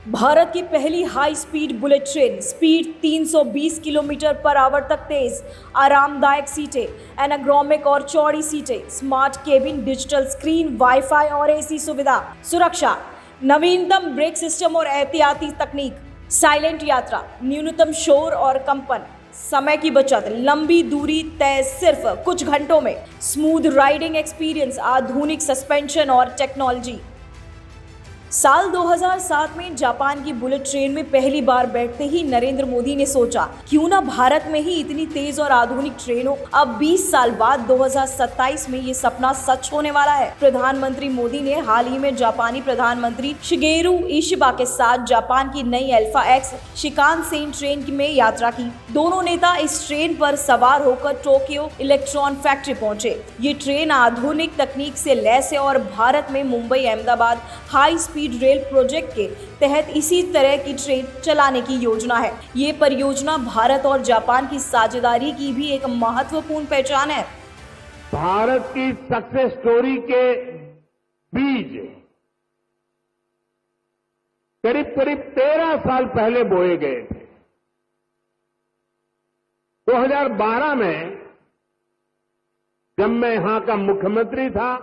भारत की पहली high speed bullet train, speed 320 kilometre per hour तक तेज, आरामदायक सीटें, एनाग्रोमिक और चौड़ी सीटें, smart cabin, digital screen, wifi और एसी सुविधा, सुरक्षा, नवीनतम ब्रेक सिस्टम और एहतियाती तकनीक, साइलेंट यात्रा, न्यूनतम शोर और कंपन, समय की बचत, लंबी दूरी तय सिर्फ कुछ घंटों में, स्मूथ राइडिंग एक्सपीरियंस, आधुनिक सस्पेंशन और टेक्नोलॉजी। साल 2007 में जापान की बुलेट ट्रेन में पहली बार बैठते ही नरेंद्र मोदी ने सोचा, क्यों ना भारत में ही इतनी तेज और आधुनिक ट्रेन हो। अब 20 साल बाद 2027 में ये सपना सच होने वाला है। प्रधानमंत्री मोदी ने हाल ही में जापानी प्रधानमंत्री शिगेरू इशिबा के साथ जापान की नई अल्फा एक्स शिकानसेन ट्रेन में यात्रा की। दोनों नेता इस ट्रेन पर सवार होकर टोक्यो इलेक्ट्रॉन फैक्ट्री पहुंचे। ये ट्रेन आधुनिक तकनीक से लैस है और भारत में Mumbai Ahmedabad high speed rail project के तहत इसी तरह की ट्रेन चलाने की योजना है। ये परियोजना भारत और जापान की साझेदारी की भी एक महत्वपूर्ण पहचान है। भारत की सक्सेस स्टोरी के बीज करीब करीब 13 साल पहले बोए गए थे। 2012 में जब मैं यहां का मुख्यमंत्री था,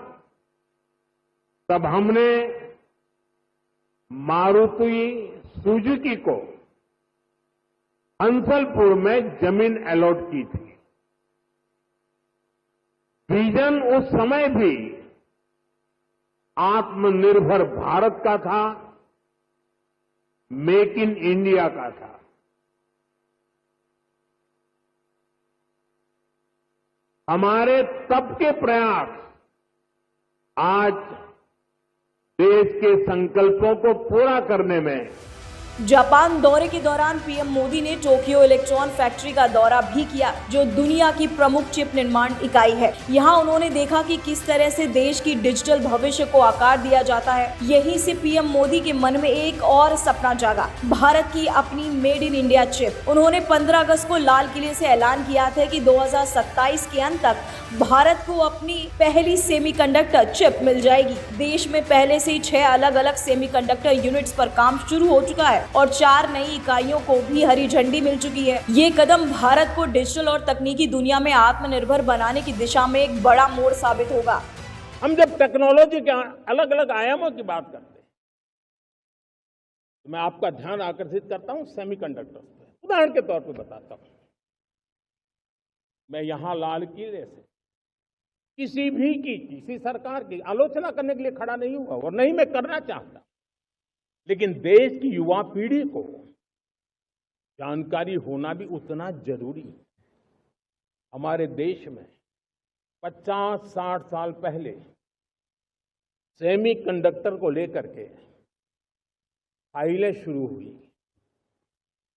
तब हमने मारुति सुजुकी को हंसलपुर में जमीन अलॉट की थी। विजन उस समय भी आत्मनिर्भर भारत का था, मेक इन इंडिया का था। हमारे तब के प्रयास आज देश के संकल्पों को पूरा करने में। जापान दौरे के दौरान पीएम मोदी ने टोक्यो इलेक्ट्रॉन फैक्ट्री का दौरा भी किया, जो दुनिया की प्रमुख चिप निर्माण इकाई है। यहाँ उन्होंने देखा कि किस तरह से देश की डिजिटल भविष्य को आकार दिया जाता है। यहीं से पीएम मोदी के मन में एक और सपना जागा, भारत की अपनी मेड इन इंडिया चिप। उन्होंने 15 अगस्त को लाल किले से ऐलान किया था कि 2027 के अंत तक भारत को अपनी पहली सेमीकंडक्टर चिप मिल जाएगी। देश में पहले से ही 6 अलग अलग सेमीकंडक्टर यूनिट्स पर काम शुरू हो चुका है और 4 नई इकाइयों को भी हरी झंडी मिल चुकी है। ये कदम भारत को डिजिटल और तकनीकी दुनिया में आत्मनिर्भर बनाने की दिशा में एक बड़ा मोड़ साबित होगा। हम जब टेक्नोलॉजी के अलग अलग आयामों की बात करते हैं, तो मैं आपका ध्यान आकर्षित करता हूं सेमीकंडक्टर्स पे। उदाहरण के तौर पे बताता हूं, मैं यहां लाल किले से किसी सरकार की आलोचना करने के लिए खड़ा नहीं हुआ और नहीं मैं करना चाहता, लेकिन देश की युवा पीढ़ी को जानकारी होना भी उतना जरूरी है। हमारे देश में 50-60 साल पहले सेमीकंडक्टर को लेकर के फाइलें शुरू हुई।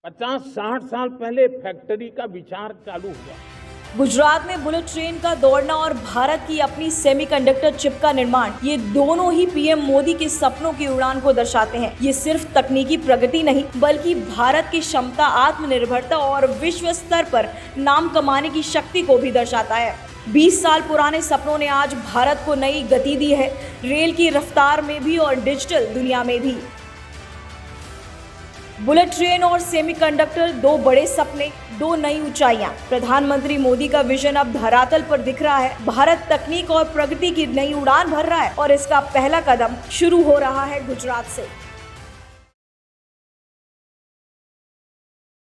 50-60 साल पहले फैक्ट्री का विचार चालू हुआ। गुजरात में बुलेट ट्रेन का दौड़ना और भारत की अपनी सेमीकंडक्टर चिप का निर्माण, ये दोनों ही पीएम मोदी के सपनों की उड़ान को दर्शाते हैं। ये सिर्फ तकनीकी प्रगति नहीं, बल्कि भारत की क्षमता, आत्मनिर्भरता और विश्व स्तर पर नाम कमाने की शक्ति को भी दर्शाता है। 20 साल पुराने सपनों ने आज भारत को नई गति दी है, रेल की रफ्तार में भी और डिजिटल दुनिया में भी। बुलेट ट्रेन और सेमीकंडक्टर, 2 बड़े सपने, 2 नई ऊंचाइयां। प्रधानमंत्री मोदी का विजन अब धरातल पर दिख रहा है। भारत तकनीक और प्रगति की नई उड़ान भर रहा है और इसका पहला कदम शुरू हो रहा है गुजरात से।